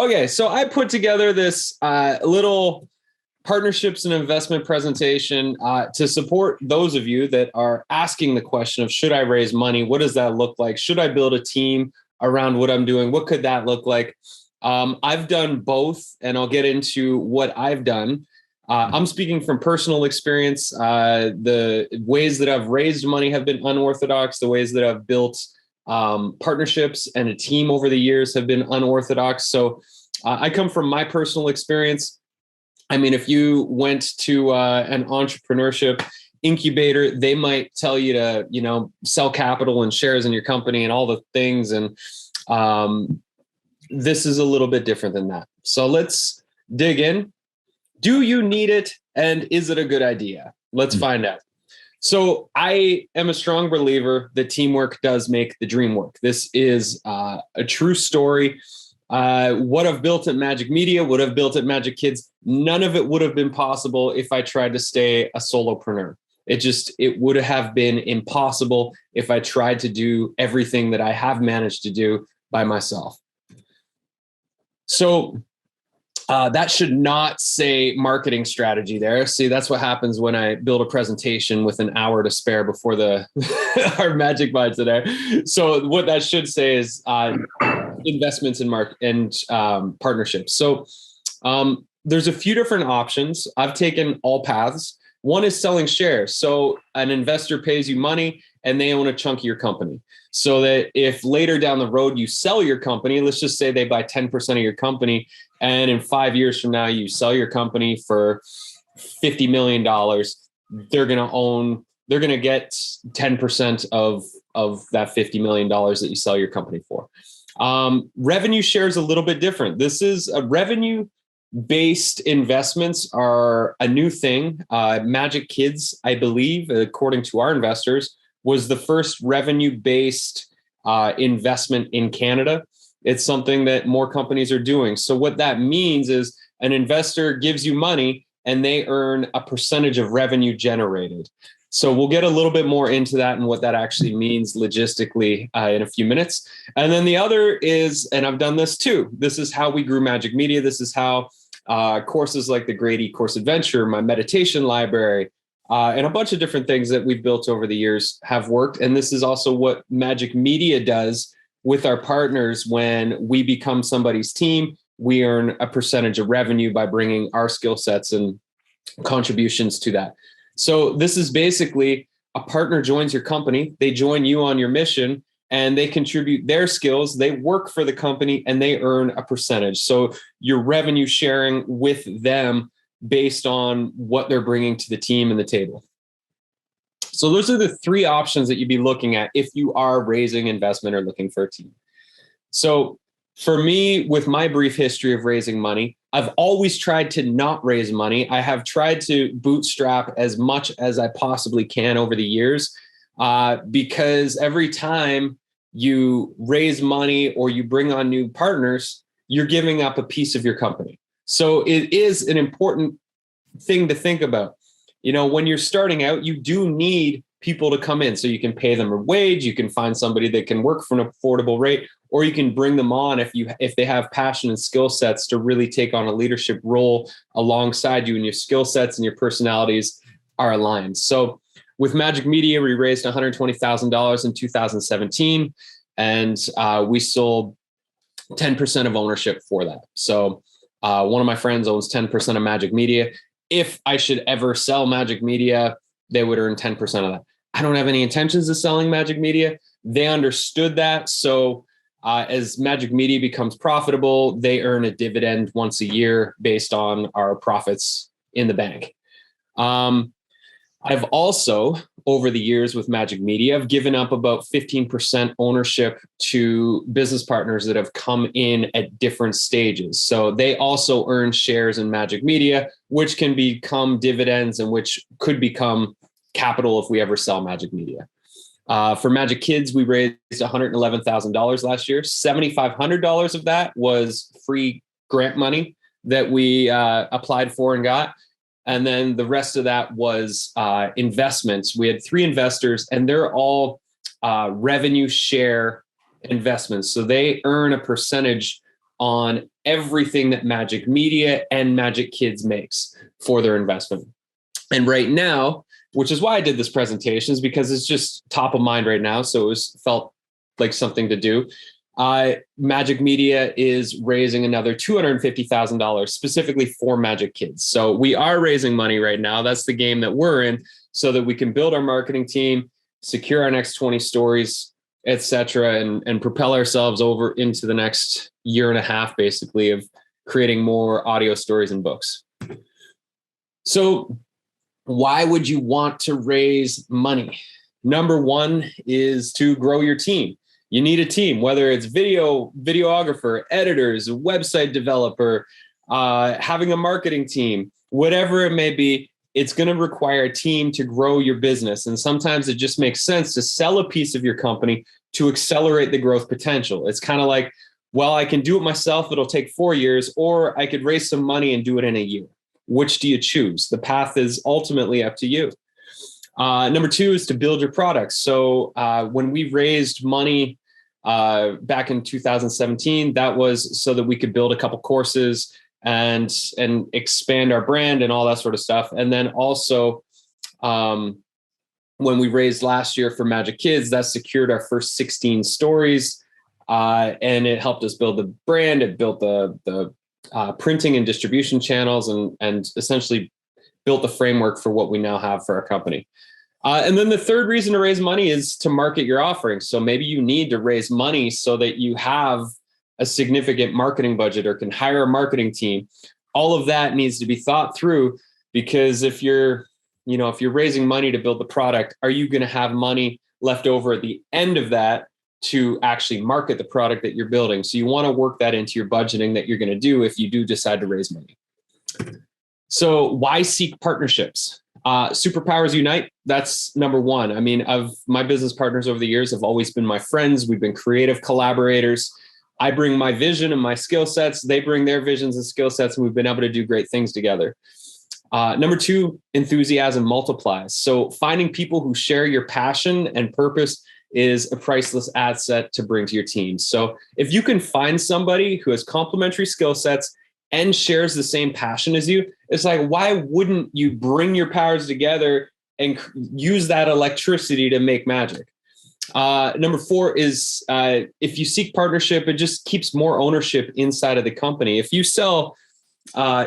Okay, so I put together this little partnerships and investment presentation to support those of you that are asking the question of, should I raise money? What does that look like? Should I build a team around what I'm doing? What could that look like? I've done both, and I'll get into what I've done. I'm speaking from personal experience. The ways that I've raised money have been unorthodox. The ways that I've built partnerships and a team over the years have been unorthodox. So I come from my personal experience. I mean, if you went to an entrepreneurship incubator, they might tell you to, sell capital and shares in your company and all the things. And this is a little bit different than that. So let's dig in. Do you need it? And is it a good idea? Let's find out. So I am a strong believer that teamwork does make the dream work. This is a true story. What I've built at MAJIK Media, what I've built at MAJIK Kids, none of it would have been possible if I tried to stay a solopreneur. It would have been impossible if I tried to do everything that I have managed to do by myself. So that should not say marketing strategy there. See, that's what happens when I build a presentation with an hour to spare before our MAJIK Mind today. So what that should say is investments in partnerships. So there's a few different options. I've taken all paths. One is selling shares. So an investor pays you money and they own a chunk of your company. So that if later down the road you sell your company, let's just say they buy 10% of your company, and in 5 years from now you sell your company for $50 million, they're going to get 10% of that $50 million that you sell your company for. Revenue share is a little bit different. This is a revenue-based investments are a new thing. MAJIK Kids, I believe, according to our investors, was the first revenue-based investment in Canada. It's something that more companies are doing. So what that means is an investor gives you money and they earn a percentage of revenue generated. So we'll get a little bit more into that and what that actually means logistically in a few minutes. And then the other is, and I've done this too, this is how we grew MAJIK Media. This is how courses like the Great E-Course Adventure, my meditation library, and a bunch of different things that we've built over the years have worked. And this is also what MAJIK Media does with our partners. When we become somebody's team, we earn a percentage of revenue by bringing our skill sets and contributions to that. So this is basically a partner joins your company, they join you on your mission, and they contribute their skills. They work for the company and they earn a percentage. So you're revenue sharing with them based on what they're bringing to the team and the table. So those are the three options that you'd be looking at if you are raising investment or looking for a team. So for me, with my brief history of raising money, I've always tried to not raise money. I have tried to bootstrap as much as I possibly can over the years, because every time you raise money or you bring on new partners, you're giving up a piece of your company. So it is an important thing to think about. When you're starting out, you do need people to come in so you can pay them a wage. You can find somebody that can work for an affordable rate, or you can bring them on if they have passion and skill sets to really take on a leadership role alongside you, and your skill sets and your personalities are aligned. So with MAJIK Media, we raised $120,000 in 2017, and we sold 10% of ownership for that. So one of my friends owns 10% of MAJIK Media. If I should ever sell MAJIK Media, they would earn 10% of that. I don't have any intentions of selling MAJIK Media. They understood that. So as MAJIK Media becomes profitable, they earn a dividend once a year based on our profits in the bank. I've also, over the years with MAJIK Media, I've given up about 15% ownership to business partners that have come in at different stages. So they also earn shares in MAJIK Media, which can become dividends and which could become capital if we ever sell MAJIK Media. For MAJIK Kids, we raised $111,000 last year. $7,500 of that was free grant money that we applied for and got. And then the rest of that was investments. We had 3 investors, and they're all revenue share investments. So they earn a percentage on everything that Majik Media and Majik Kids makes for their investment. And right now, which is why I did this presentation, is because it's just top of mind right now. So felt like something to do. Majik Media is raising another $250,000 specifically for Majik Kids. So we are raising money right now. That's the game that we're in, so that we can build our marketing team, secure our next 20 stories, etc., and propel ourselves over into the next year and a half, basically, of creating more audio stories and books. So why would you want to raise money? Number one is to grow your team. You need a team, whether it's videographer, editors, a website developer, having a marketing team, whatever it may be. It's going to require a team to grow your business. And sometimes it just makes sense to sell a piece of your company to accelerate the growth potential. It's kind of like, well, I can do it myself. It'll take 4 years, or I could raise some money and do it in a year. Which do you choose? The path is ultimately up to you. Number two is to build your products. So when we raised money back in 2017, that was so that we could build a couple courses and expand our brand and all that sort of stuff. And then also when we raised last year for Majik Kids, that secured our first 16 stories. And it helped us build the brand. It built the printing and distribution channels and essentially built the framework for what we now have for our company. And then the third reason to raise money is to market your offerings. So maybe you need to raise money so that you have a significant marketing budget or can hire a marketing team. All of that needs to be thought through, because if you're raising money to build the product, are you going to have money left over at the end of that to actually market the product that you're building? So you want to work that into your budgeting that you're going to do if you do decide to raise money. So why seek partnerships? Superpowers unite. That's number one. I mean, my business partners over the years have always been my friends. We've been creative collaborators. I bring my vision and my skill sets. They bring their visions and skill sets, and we've been able to do great things together. Number two, enthusiasm multiplies. So finding people who share your passion and purpose is a priceless asset to bring to your team. So if you can find somebody who has complementary skill sets and shares the same passion as you, it's like, why wouldn't you bring your powers together and use that electricity to make magic? Number four is if you seek partnership, it just keeps more ownership inside of the company. If you sell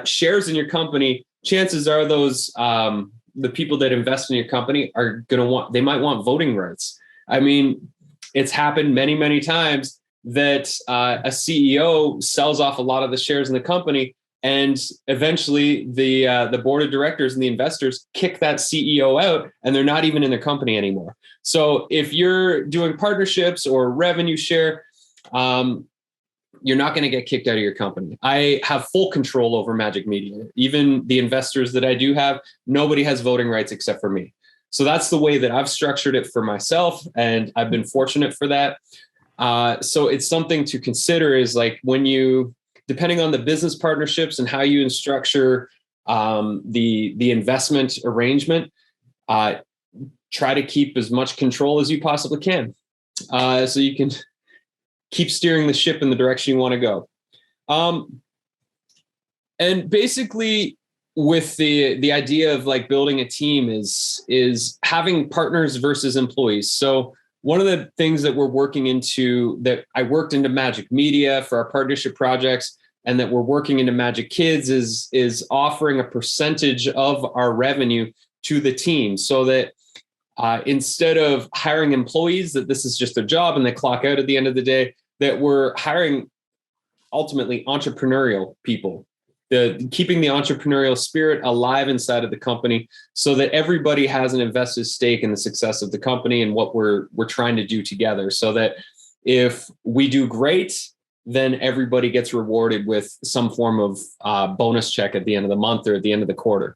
shares in your company, chances are those the people that invest in your company are going to they might want voting rights. I mean, it's happened many, many times that a CEO sells off a lot of the shares in the company, and eventually the board of directors and the investors kick that CEO out, and they're not even in the company anymore. So if you're doing partnerships or revenue share, you're not going to get kicked out of your company. I have full control over Majik Media. Even the investors that I do have, nobody has voting rights except for me. So that's the way that I've structured it for myself, and I've been fortunate for that. So it's something to consider, is like when depending on the business partnerships and how you structure the investment arrangement, try to keep as much control as you possibly can, so you can keep steering the ship in the direction you want to go. And basically, with the idea of like building a team is having partners versus employees. So one of the things that we're working into, that I worked into Majik Media for our partnership projects, and that we're working into Majik Kids, is offering a percentage of our revenue to the team, so that instead of hiring employees, that this is just their job and they clock out at the end of the day, that we're hiring ultimately entrepreneurial people, keeping the entrepreneurial spirit alive inside of the company, so that everybody has an invested stake in the success of the company and what we're trying to do together. So that if we do great, then everybody gets rewarded with some form of bonus check at the end of the month or at the end of the quarter.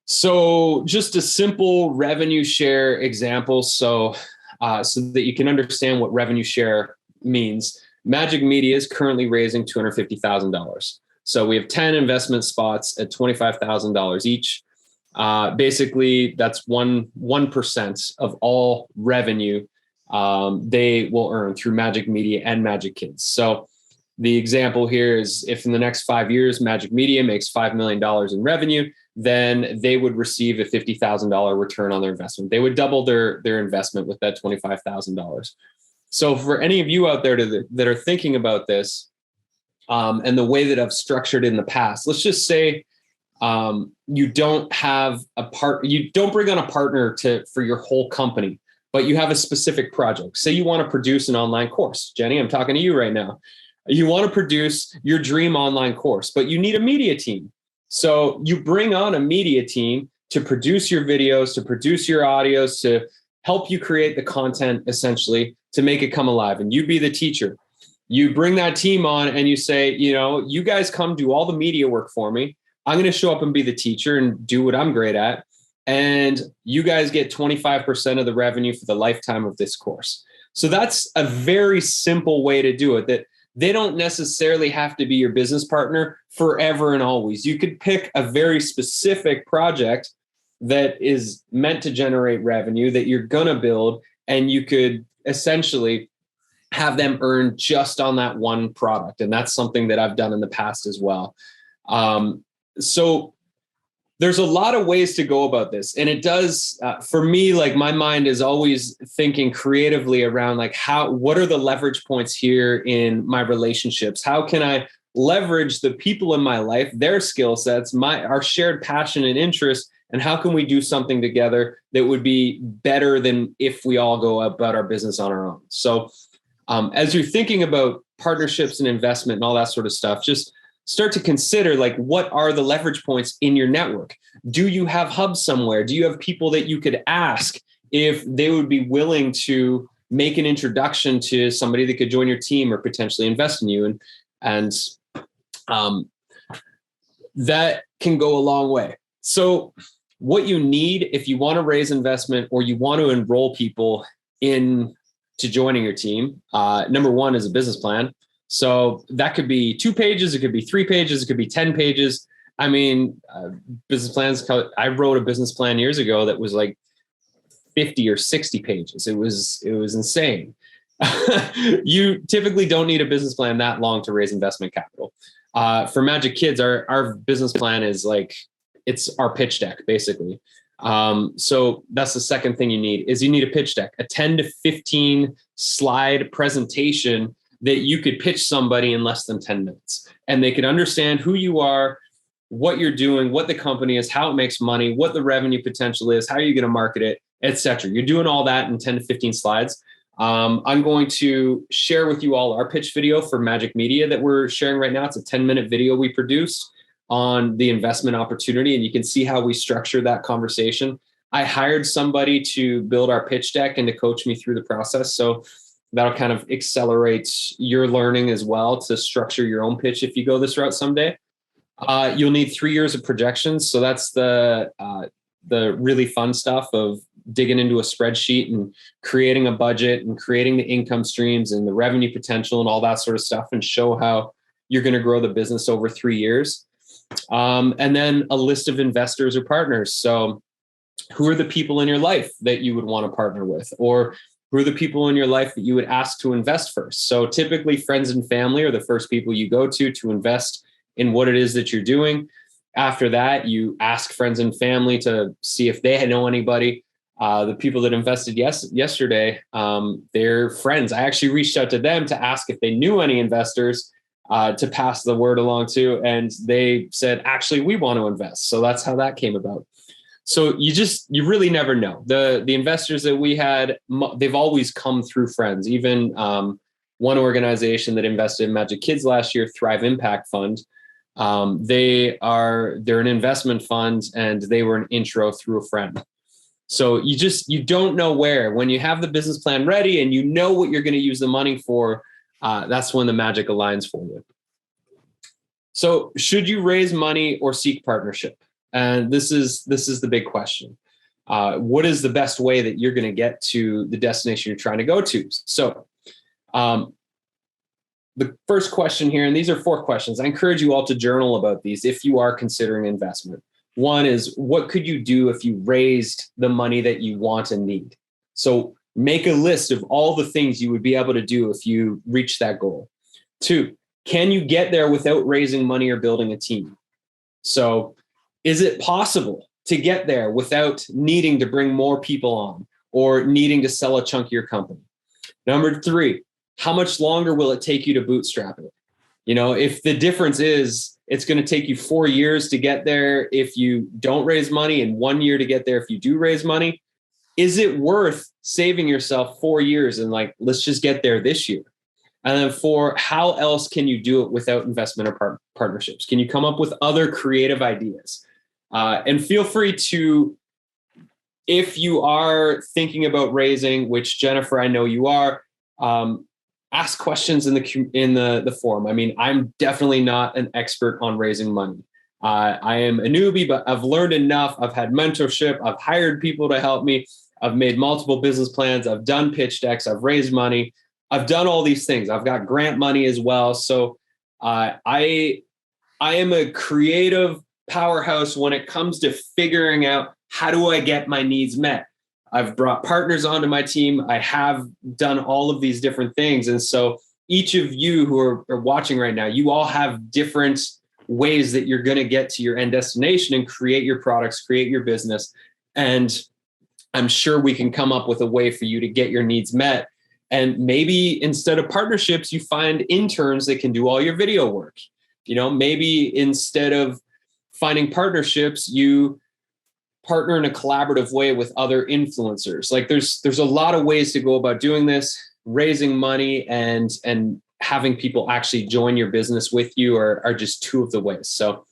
So just a simple revenue share example. So that you can understand what revenue share means. Majik Media is currently raising $250,000. So we have 10 investment spots at $25,000 each. Basically, that's 1% of all revenue they will earn through Magic Media and Magic Kids. So the example here is if in the next 5 years, Magic Media makes $5 million in revenue, then they would receive a $50,000 return on their investment. They would double their investment with that $25,000. So for any of you out there that are thinking about this, and the way that I've structured in the past, let's just say you don't bring on a partner for your whole company, but you have a specific project. Say you want to produce an online course. Jenny, I'm talking to you right now. You want to produce your dream online course, but you need a media team. So you bring on a media team to produce your videos, to produce your audios, to help you create the content, essentially, to make it come alive. And you be the teacher. You bring that team on and you say, you guys come do all the media work for me. I'm going to show up and be the teacher and do what I'm great at. And you guys get 25% of the revenue for the lifetime of this course. So that's a very simple way to do it, that they don't necessarily have to be your business partner forever and always. You could pick a very specific project that is meant to generate revenue that you're going to build, and you could essentially have them earn just on that one product. And that's something that I've done in the past as well. So there's a lot of ways to go about this. And it does, for me, like my mind is always thinking creatively around like what are the leverage points here in my relationships? How can I leverage the people in my life, their skill sets, our shared passion and interest, and how can we do something together that would be better than if we all go about our business on our own? So as you're thinking about partnerships and investment and all that sort of stuff, just start to consider like, what are the leverage points in your network? Do you have hubs somewhere? Do you have people that you could ask if they would be willing to make an introduction to somebody that could join your team or potentially invest in you? And that can go a long way. So what you need if you want to raise investment or you want to enroll people into joining your team, number one is a business plan. So that could be 2 pages, it could be 3 pages, it could be 10 pages. I mean, business plans, I wrote a business plan years ago that was like 50 or 60 pages. It was insane. You typically don't need a business plan that long to raise investment capital. For Magic Kids, our business plan is like, it's our pitch deck, basically. So that's the second thing you need a pitch deck, a 10 to 15 slide presentation that you could pitch somebody in less than 10 minutes. And they could understand who you are, what you're doing, what the company is, how it makes money, what the revenue potential is, how are you going to market it, etc. You're doing all that in 10 to 15 slides. I'm going to share with you all our pitch video for Magic Media that we're sharing right now. It's a 10-minute video we produced on the investment opportunity, and you can see how we structure that conversation. I hired somebody to build our pitch deck and to coach me through the process. So that'll kind of accelerate your learning as well to structure your own pitch if you go this route someday. You'll need 3 years of projections. So that's the really fun stuff of digging into a spreadsheet and creating a budget and creating the income streams and the revenue potential and all that sort of stuff, and show how you're going to grow the business over 3 years. And then a list of investors or partners. So who are the people in your life that you would want to partner with, or who are the people in your life that you would ask to invest first? So typically friends and family are the first people you go to invest in what it is that you're doing. After that, you ask friends and family to see if they know anybody. The people that invested yesterday, they're friends. I actually reached out to them to ask if they knew any investors to pass the word along to. And they said, actually, we want to invest. So that's how that came about. So you really never know. The investors that we had, they've always come through friends. Even one organization that invested in Magic Kids last year, Thrive Impact Fund, they're an investment fund, and they were an intro through a friend. So you don't know where. When you have the business plan ready and you know what you're going to use the money for, that's when the magic aligns for you. So should you raise money or seek partnership? And this is the big question. What is the best way that you're going to get to the destination you're trying to go to? So the first question here, and these are 4 questions. I encourage you all to journal about these if you are considering investment. One is, what could you do if you raised the money that you want and need? So Make a list of all the things you would be able to do if you reach that goal. 2, can you get there without raising money or building a team? So is it possible to get there without needing to bring more people on or needing to sell a chunk of your company? Number 3, how much longer will it take you to bootstrap it? You know, if the difference is it's going to take you 4 years to get there if you don't raise money and 1 year to get there if you do raise money, is it worth saving yourself 4 years and like, let's just get there this year? And then 4, how else can you do it without investment or partnerships? Can you come up with other creative ideas? And feel free to, if you are thinking about raising, which Jennifer, I know you are, ask questions in the forum. I mean, I'm definitely not an expert on raising money. I am a newbie, but I've learned enough. I've had mentorship. I've hired people to help me. I've made multiple business plans. I've done pitch decks. I've raised money. I've done all these things. I've got grant money as well. So I am a creative powerhouse when it comes to figuring out how do I get my needs met. I've brought partners onto my team. I have done all of these different things. And so each of you who are watching right now, you all have different ways that you're going to get to your end destination and create your products, create your business. And I'm sure we can come up with a way for you to get your needs met. And maybe instead of partnerships, you find interns that can do all your video work. You know, maybe instead of finding partnerships, you partner in a collaborative way with other influencers. Like there's a lot of ways to go about doing this. Raising money and having people actually join your business with you are just 2 of the ways. So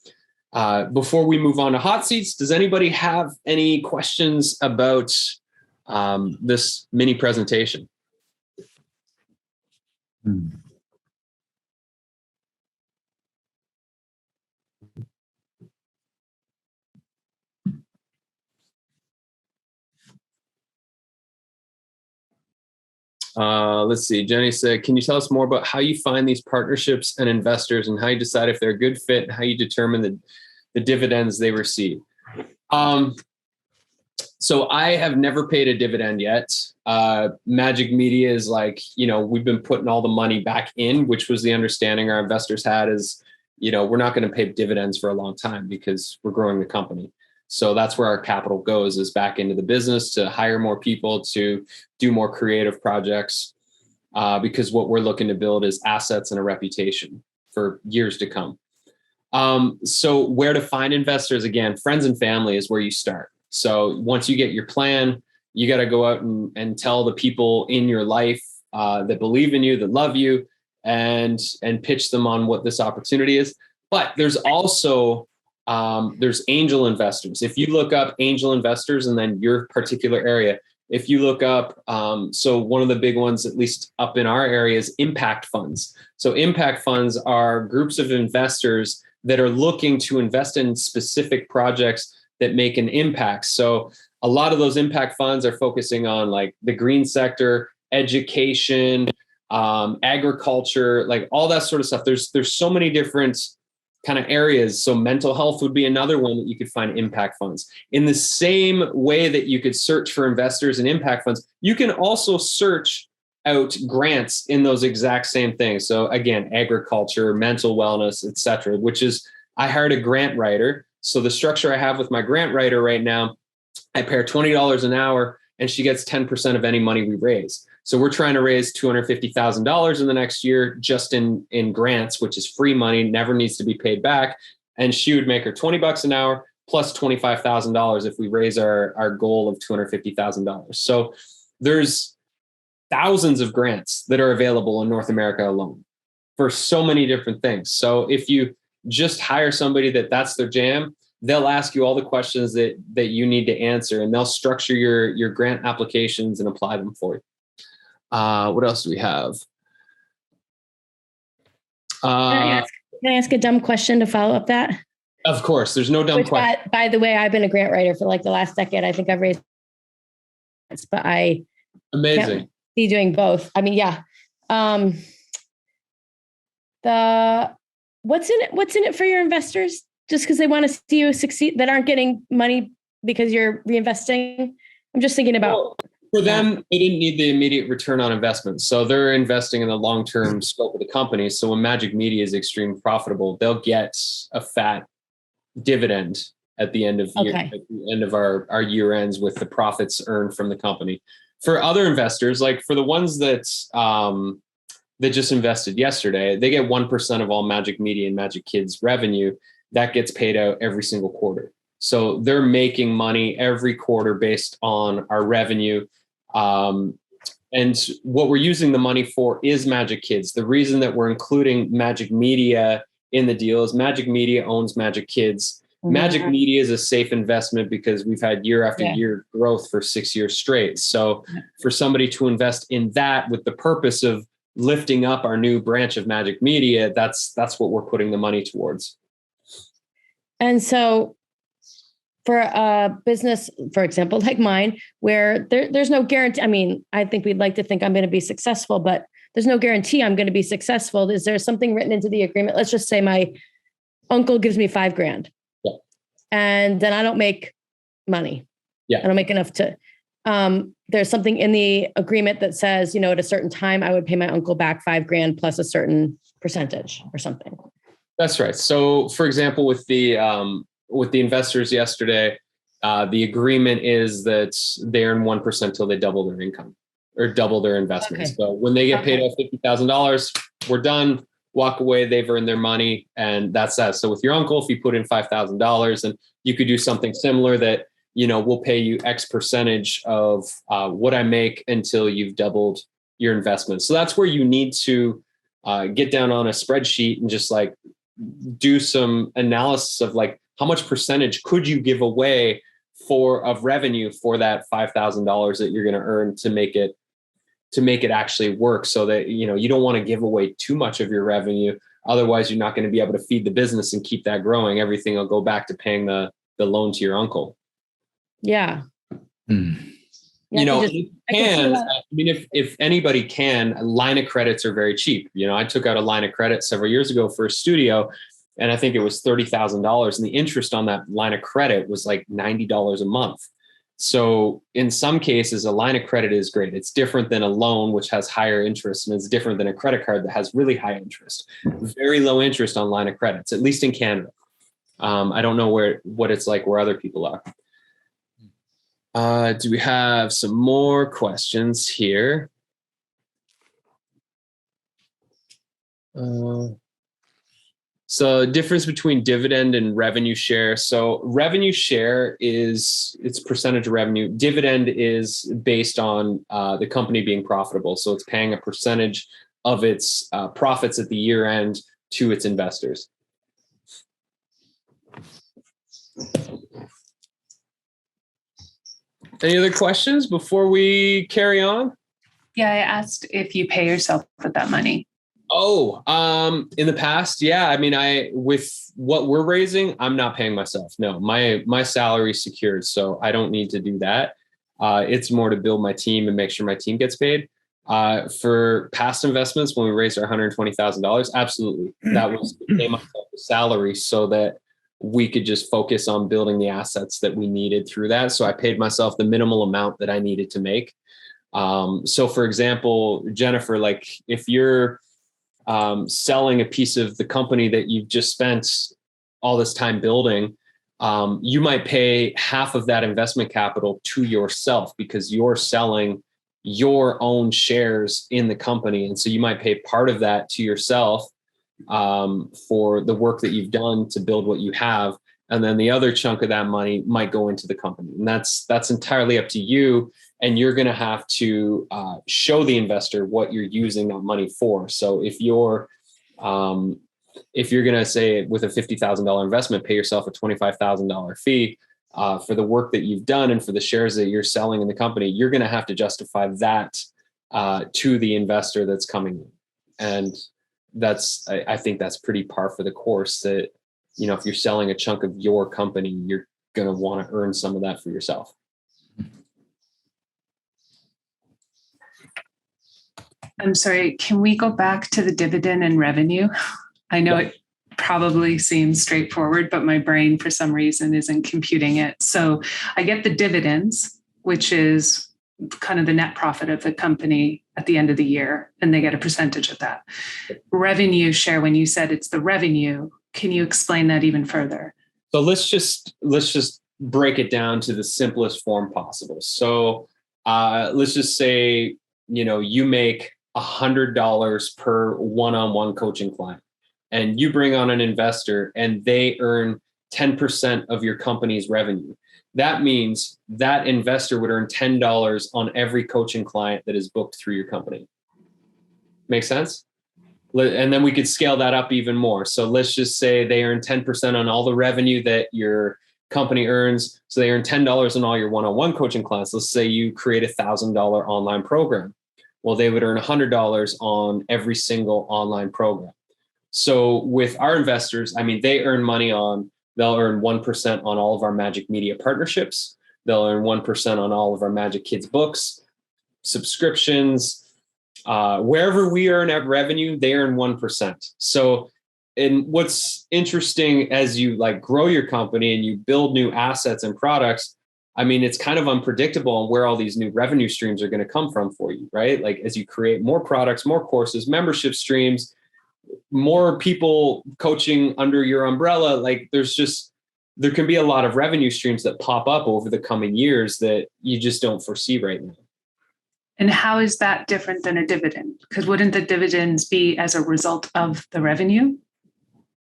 before we move on to hot seats, does anybody have any questions about this mini presentation? Let's see. Jenny said, can you tell us more about how you find these partnerships and investors and how you decide if they're a good fit and how you determine the dividends they receive? So I have never paid a dividend yet. MAJIK Media is like, you know, we've been putting all the money back in, which was the understanding our investors had is, you know, we're not going to pay dividends for a long time because we're growing the company. So that's where our capital goes, is back into the business to hire more people, to do more creative projects, because what we're looking to build is assets and a reputation for years to come. So where to find investors? Again, friends and family is where you start. So once you get your plan, you got to go out and tell the people in your life that believe in you, that love you, and pitch them on what this opportunity is. But there's also there's angel investors. If you look up angel investors and then your particular area, if you look up, so one of the big ones, at least up in our area, is impact funds. So impact funds are groups of investors that are looking to invest in specific projects that make an impact. So a lot of those impact funds are focusing on like the green sector, education, agriculture, like all that sort of stuff. There's so many different kind of areas. So mental health would be another one that you could find impact funds. In the same way that you could search for investors in impact funds, you can also search out grants in those exact same things. So again, agriculture, mental wellness, et cetera, which is, I hired a grant writer. So the structure I have with my grant writer right now, I pay her $20 an hour and she gets 10% of any money we raise. So we're trying to raise $250,000 in the next year just in grants, which is free money, never needs to be paid back. And she would make her $20 an hour plus $25,000 if we raise our goal of $250,000. So there's thousands of grants that are available in North America alone for so many different things. So if you just hire somebody that's their jam, they'll ask you all the questions that you need to answer, and they'll structure your grant applications and apply them for you. What else do we have? Can I ask a dumb question to follow up that? Of course, there's no dumb question. By the way, I've been a grant writer for like the last decade. I think I've raised, but I amazing. See doing both. I mean, yeah. What's in it for your investors? Just because they want to see you succeed, that aren't getting money because you're reinvesting. I'm just thinking about. For them, they didn't need the immediate return on investment. So they're investing in the long-term scope of the company. So when Magic Media is extremely profitable, they'll get a fat dividend at the end of at the end of our year ends with the profits earned from the company. For other investors, like for the ones that just invested yesterday, they get 1% of all Magic Media and Magic Kids revenue. That gets paid out every single quarter. So they're making money every quarter based on our revenue. And what we're using the money for is Magic Kids. The reason that we're including Magic Media in the deal is Magic Media owns Magic Kids. Magic Media is a safe investment because we've had year after year growth for 6 years straight. So for somebody to invest in that with the purpose of lifting up our new branch of Magic Media, that's what we're putting the money towards. And so for a business, for example, like mine, where there's no guarantee. I mean, I think we'd like to think I'm going to be successful, but there's no guarantee I'm going to be successful. Is there something written into the agreement? Let's just say my uncle gives me $5,000 and then I don't make money. Yeah. I don't make enough to, there's something in the agreement that says, at a certain time I would pay my uncle back $5,000 plus a certain percentage or something. That's right. So for example, with the investors yesterday, the agreement is that they earn 1% till they double their income or double their investment. Okay. So when they get paid out $50,000, we're done, walk away, they've earned their money, and that's that. So with your uncle, if you put in $5,000, and you could do something similar that, we'll pay you X percentage of what I make until you've doubled your investment. So that's where you need to get down on a spreadsheet and just like do some analysis of like, how much percentage could you give away of revenue for that $5,000 that you're going to earn to make it actually work, so that, you don't want to give away too much of your revenue. Otherwise, you're not going to be able to feed the business and keep that growing. Everything will go back to paying the loan to your uncle. Yeah. If anybody can, line of credits are very cheap. I took out a line of credit several years ago for a studio, and I think it was $30,000. And the interest on that line of credit was like $90 a month. So in some cases, a line of credit is great. It's different than a loan, which has higher interest, and it's different than a credit card that has really high interest. Very low interest on line of credits, at least in Canada. I don't know what it's like where other people are. Do we have some more questions here? So difference between dividend and revenue share. So revenue share it's percentage of revenue. Dividend is based on the company being profitable. So it's paying a percentage of its profits at the year end to its investors. Any other questions before we carry on? Yeah, I asked if you pay yourself with that money. Oh, in the past, yeah. I mean, with what we're raising, I'm not paying myself. No, my salary is secured, so I don't need to do that. It's more to build my team and make sure my team gets paid. For past investments, when we raised our $120,000, absolutely, that was to pay myself a salary so that we could just focus on building the assets that we needed through that. So I paid myself the minimal amount that I needed to make. So for example, Jennifer, like if you're selling a piece of the company that you've just spent all this time building, you might pay half of that investment capital to yourself because you're selling your own shares in the company. And so you might pay part of that to yourself for the work that you've done to build what you have. And then the other chunk of that money might go into the company. And that's entirely up to you. And you're going to have to show the investor what you're using that money for. So if you're going to say with a $50,000 investment, pay yourself a $25,000 fee for the work that you've done and for the shares that you're selling in the company, you're going to have to justify that to the investor that's coming in. And I think that's pretty par for the course that, if you're selling a chunk of your company, you're going to want to earn some of that for yourself. I'm sorry, can we go back to the dividend and revenue? I know it probably seems straightforward, but my brain for some reason isn't computing it. So I get the dividends, which is kind of the net profit of the company at the end of the year, and they get a percentage of that. Revenue share, when you said it's the revenue, can you explain that even further? So let's just break it down to the simplest form possible. So let's just say, you make $100 per one-on-one coaching client, and you bring on an investor and they earn 10% of your company's revenue. That means that investor would earn $10 on every coaching client that is booked through your company. Make sense? And then we could scale that up even more. So let's just say they earn 10% on all the revenue that your company earns. So they earn $10 on all your one-on-one coaching clients. Let's say you create $1,000 online program. Well, they would earn $100 on every single online program. So with our investors, they'll earn 1% on all of our MAJIK Media partnerships. They'll earn 1% on all of our MAJIK Kids books, subscriptions. Wherever we earn revenue, they earn 1%. So, and what's interesting as you grow your company and you build new assets and products, it's kind of unpredictable on where all these new revenue streams are going to come from for you, right? Like as you create more products, more courses, membership streams, more people coaching under your umbrella, there can be a lot of revenue streams that pop up over the coming years that you just don't foresee right now. And how is that different than a dividend? Because wouldn't the dividends be as a result of the revenue?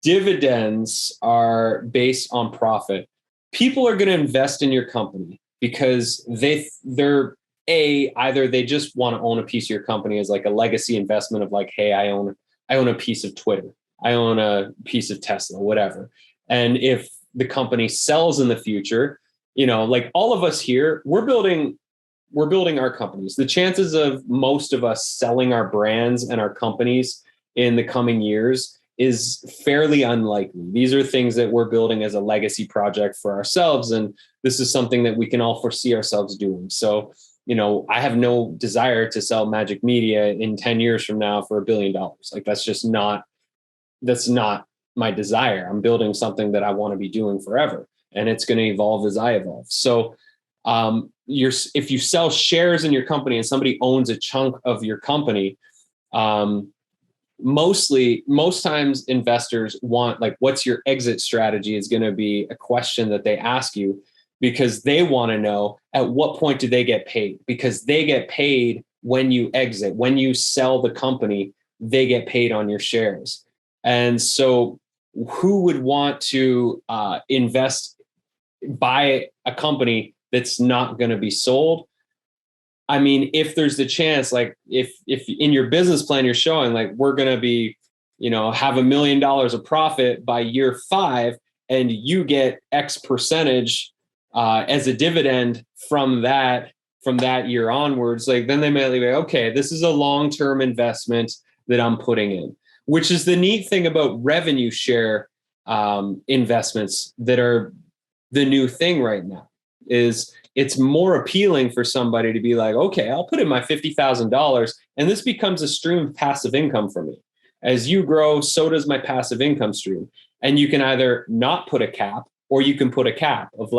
Dividends are based on profit. People are going to invest in your company because either they just want to own a piece of your company as like a legacy investment of hey, I own a piece of Twitter. I own a piece of Tesla, whatever. And if the company sells in the future, all of us here, we're building our companies. The chances of most of us selling our brands and our companies in the coming years is fairly unlikely. These are things that we're building as a legacy project for ourselves. And this is something that we can all foresee ourselves doing. So, I have no desire to sell MAJIK Media in 10 years from now for $1 billion. That's not my desire. I'm building something that I want to be doing forever, and it's going to evolve as I evolve. So, if you sell shares in your company and somebody owns a chunk of your company, most times investors want what's your exit strategy is going to be a question that they ask you, because they want to know at what point do they get paid, because they get paid when you exit. When you sell the company, they get paid on your shares. And so who would want to buy a company that's not going to be sold? If there's the chance, if in your business plan you're showing we're going to be, have $1 million of profit by year 5, and you get X percentage as a dividend from that year onwards, then they may be okay, this is a long-term investment that I'm putting in, which is the neat thing about revenue share investments that are the new thing right now. Is it's more appealing for somebody to be okay, I'll put in my $50,000 and this becomes a stream of passive income for me. As you grow, so does my passive income stream. And you can either not put a cap, or you can put a cap of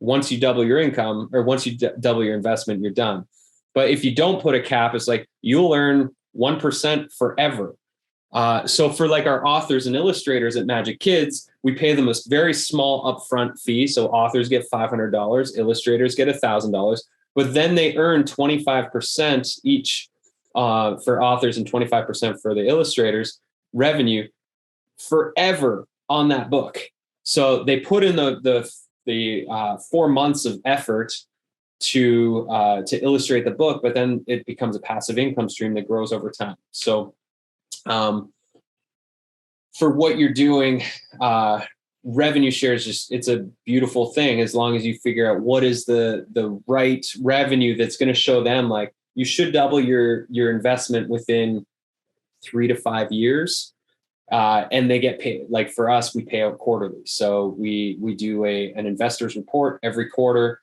once you double your income, or once you double your investment, you're done. But if you don't put a cap, it's you'll earn 1% forever. So for our authors and illustrators at MAJIK Kids, we pay them a very small upfront fee. So authors get $500, illustrators get $1,000, but then they earn 25% each for authors and 25% for the illustrators revenue forever on that book. So they put in the 4 months of effort to illustrate the book, but then it becomes a passive income stream that grows over time. So for what you're doing, revenue shares, it's a beautiful thing as long as you figure out what is the right revenue that's going to show them you should double your investment within 3 to 5 years. And they get paid. For us, we pay out quarterly. So we do an investors report every quarter.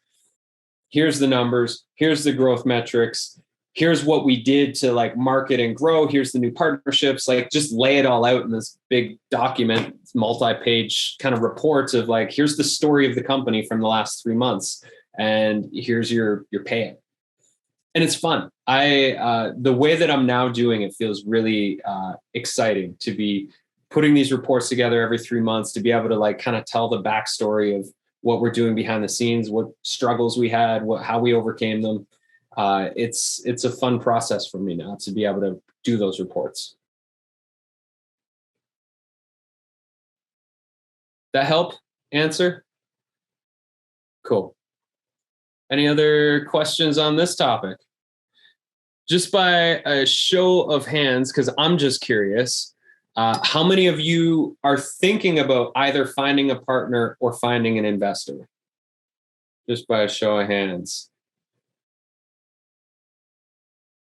Here's the numbers. Here's the growth metrics. Here's what we did to market and grow. Here's the new partnerships. Just lay it all out in this big document, multi-page kind of reports of here's the story of the company from the last 3 months, and here's your payout. and it's fun. The way that I'm now doing it feels really exciting to be putting these reports together every 3 months, to be able to like kind of tell the backstory of what we're doing behind the scenes, what struggles we had, how we overcame them. It's a fun process for me now to be able to do those reports. That help answer? Cool. Any other questions on this topic? Just by a show of hands, because I'm just curious, how many of you are thinking about either finding a partner or finding an investor? Just by a show of hands.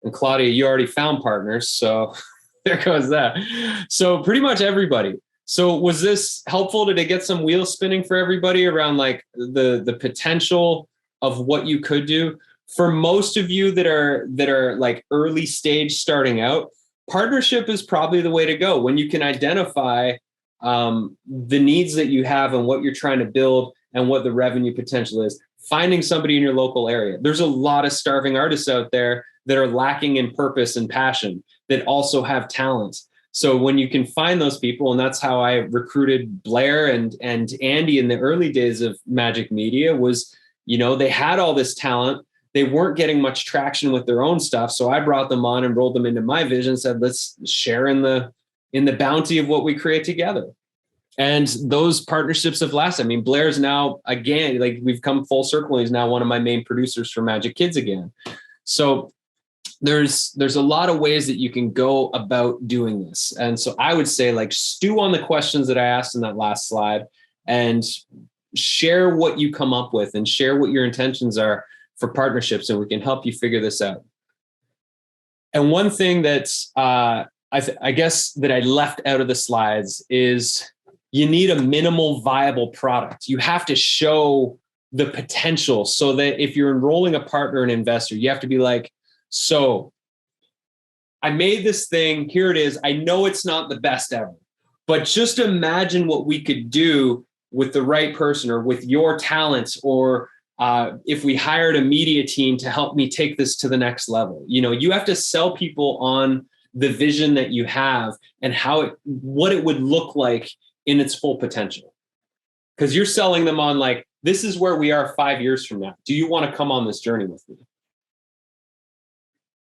And Claudia, you already found partners, so there goes that. So pretty much everybody. So was this helpful? Did it get some wheels spinning for everybody around like the potential of what you could do? For most of you that are like early stage starting out, partnership is probably the way to go when you can identify the needs that you have and what you're trying to build and what the revenue potential is. Finding somebody in your local area. There's a lot of starving artists out there that are lacking in purpose and passion that also have talent. So when you can find those people, and that's how I recruited Blair and Andy in the early days of Majik Media was, they had all this talent. They weren't getting much traction with their own stuff. So I brought them on and rolled them into my vision and said, let's share in the bounty of what we create together. And those partnerships have lasted. I mean, Blair's now, again, like we've come full circle. He's now one of my main producers for Majik Kids again. So there's a lot of ways that you can go about doing this. And so I would say like stew on the questions that I asked in that last slide and share what you come up with and share what your intentions are for partnerships, and we can help you figure this out. And one thing that's I guess that I left out of the slides is you need a minimal viable product. You have to show the potential so that if you're enrolling a partner and investor, you have to be like, so I made this thing, here it is. I know it's not the best ever, but just imagine what we could do with the right person or with your talents, or if we hired a media team to help me take this to the next level. You have to sell people on the vision that you have and what it would look like in its full potential. Because you're selling them on like, this is where we are 5 years from now. Do you want to come on this journey with me?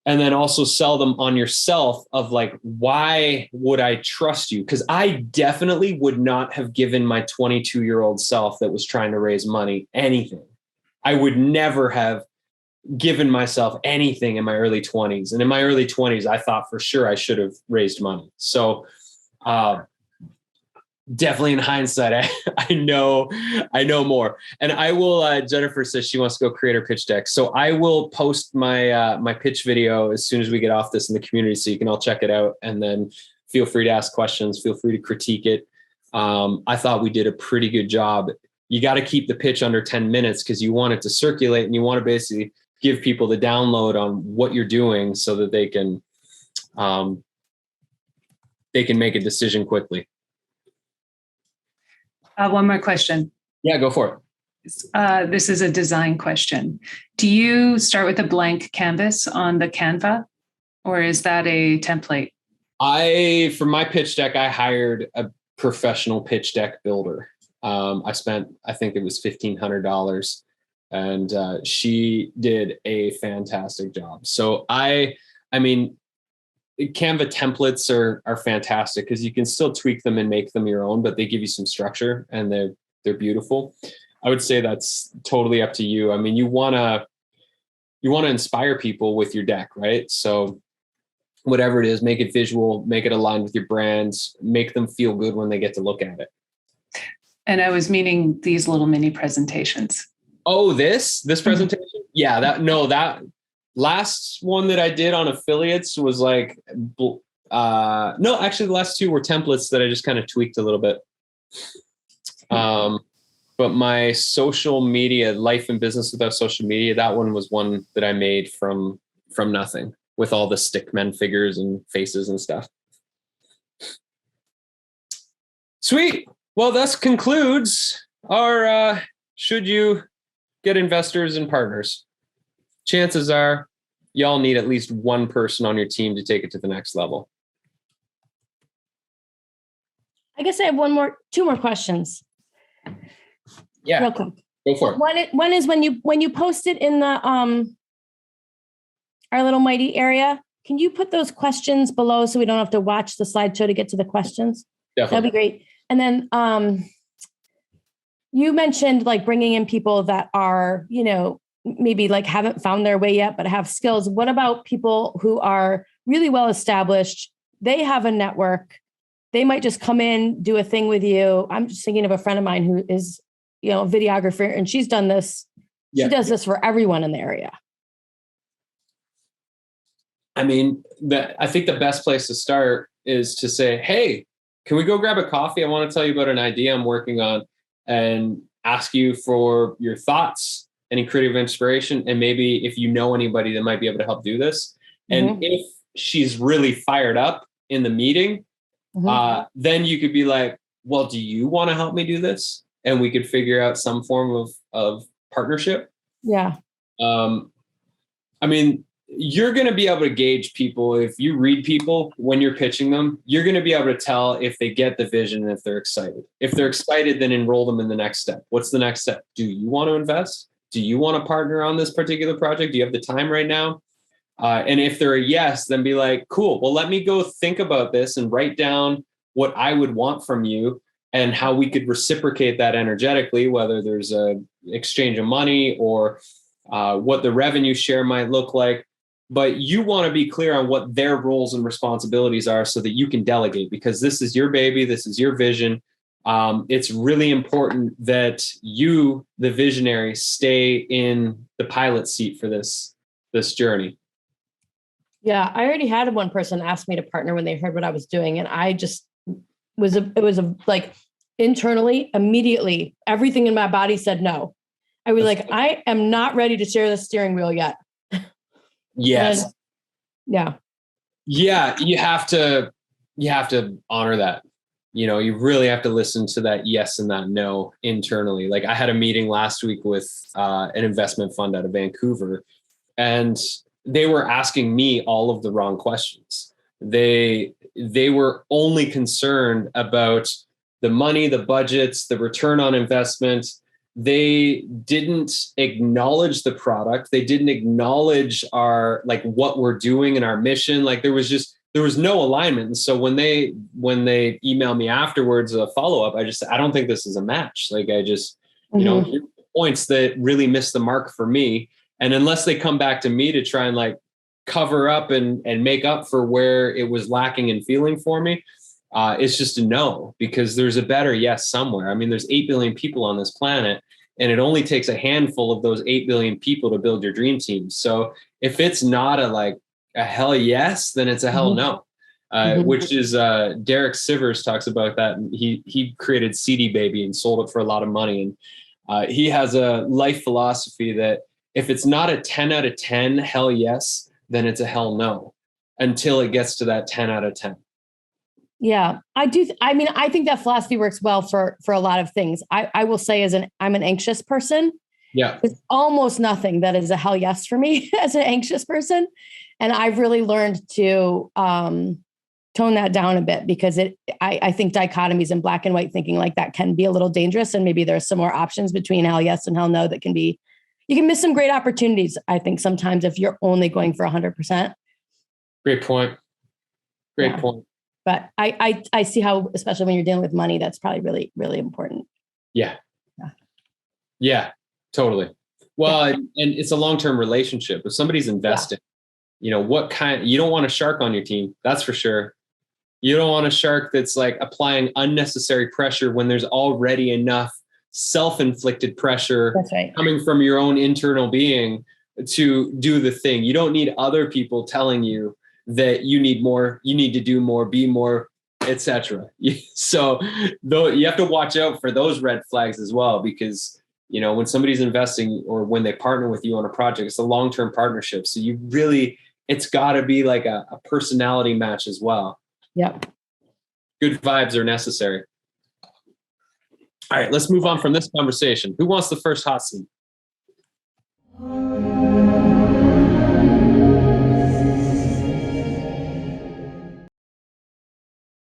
And then also sell them on yourself of like, why would I trust you? Because I definitely would not have given my 22-year-old self that was trying to raise money anything. I would never have given myself anything in my early 20s. And in my early 20s, I thought for sure I should have raised money. So definitely in hindsight, I know more. And I will, Jennifer says she wants to go create her pitch deck. So I will post my my pitch video as soon as we get off this in the community, so you can all check it out. And then feel free to ask questions, feel free to critique it. I thought we did a pretty good job. You got to keep the pitch under 10 minutes because you want it to circulate and you want to basically give people the download on what you're doing so that they can make a decision quickly. One more question. Yeah, go for it. This is a design question. Do you start with a blank canvas on the Canva, or is that a template? For my pitch deck, I hired a professional pitch deck builder. I spent, I think it was $1,500, and she did a fantastic job. So I mean, Canva templates are fantastic because you can still tweak them and make them your own, but they give you some structure and they're beautiful. I would say that's totally up to you. I mean, you want to inspire people with your deck, right? So whatever it is, make it visual, make it aligned with your brands, make them feel good when they get to look at it. And I was meaning these little mini presentations. Oh, this presentation? Yeah, that last one that I did on affiliates was like, no, actually the last two were templates that I just kind of tweaked a little bit. But my social media, life and business without social media, that one was one that I made from nothing with all the stickmen figures and faces and stuff. Sweet. Well, this concludes our should you get investors and partners. Chances are y'all need at least one person on your team to take it to the next level. I guess I have two more questions. Yeah. Real quick. Go for it. One is when you post it in the our little mighty area, can you put those questions below so we don't have to watch the slideshow to get to the questions? Definitely. That'd be great. And then you mentioned like bringing in people that are, maybe like haven't found their way yet, but have skills. What about people who are really well established? They have a network. They might just come in, do a thing with you. I'm just thinking of a friend of mine who is, a videographer, and she's done this. Yeah. She does this for everyone in the area. I mean, I think the best place to start is to say, hey, can we go grab a coffee? I want to tell you about an idea I'm working on and ask you for your thoughts, any creative inspiration, and maybe if you know anybody that might be able to help do this. And if she's really fired up in the meeting, then you could be like, well, do you want to help me do this? And we could figure out some form of partnership. Yeah. I mean, you're going to be able to gauge people. If you read people when you're pitching them, you're going to be able to tell if they get the vision and if they're excited. If they're excited, then enroll them in the next step. What's the next step? Do you want to invest? Do you want to partner on this particular project? Do you have the time right now? And if they're a yes, then be like, cool, well, let me go think about this and write down what I would want from you and how we could reciprocate that energetically, whether there's a exchange of money or what the revenue share might look like. But you want to be clear on what their roles and responsibilities are so that you can delegate, because this is your baby. This is your vision. It's really important that you, the visionary, stay in the pilot seat for this journey. Yeah, I already had one person ask me to partner when they heard what I was doing. And I just it was like internally, immediately, everything in my body said no. I was like, I am not ready to share the steering wheel yet. Yes. And, yeah. Yeah. You have to honor that. You really have to listen to that yes and that no internally. Like I had a meeting last week with an investment fund out of Vancouver, and they were asking me all of the wrong questions. They were only concerned about the money, the budgets, the return on investment. They didn't acknowledge the product. They didn't acknowledge our, like, what we're doing and our mission. Like there was no alignment. And so when they email me afterwards, a follow-up, I just said, I don't think this is a match. Like I just, points that really missed the mark for me. And unless they come back to me to try and like cover up and make up for where it was lacking in feeling for me, it's just a no, because there's a better yes somewhere. I mean, there's 8 billion people on this planet, and it only takes a handful of those 8 billion people to build your dream team. So if it's not a hell yes, then it's a hell no, which is Derek Sivers talks about that. And he created CD Baby and sold it for a lot of money. And he has a life philosophy that if it's not a 10 out of 10 hell yes, then it's a hell no until it gets to that 10 out of 10. Yeah, I do. I think that philosophy works well for a lot of things. I will say I'm an anxious person. Yeah. There's almost nothing that is a hell yes for me as an anxious person. And I've really learned to tone that down a bit, because I think dichotomies and black and white thinking like that can be a little dangerous. And maybe there's some more options between hell yes and hell no that can be, you can miss some great opportunities, I think, sometimes if you're only going for 100%. Great point. Great point. But I see how, especially when you're dealing with money, that's probably really, really important. Yeah, totally. Well, and it's a long-term relationship. If somebody's investing, you don't want a shark on your team. That's for sure. You don't want a shark that's like applying unnecessary pressure when there's already enough self-inflicted pressure coming from your own internal being to do the thing. You don't need other people telling you that you need more, you need to do more, be more, etc. So though you have to watch out for those red flags as well, because when somebody's investing or when they partner with you on a project, it's a long-term partnership. So it's got to be like a personality match as well. Yep. Good vibes are necessary. All right, let's move on from this conversation. Who wants the first hot seat?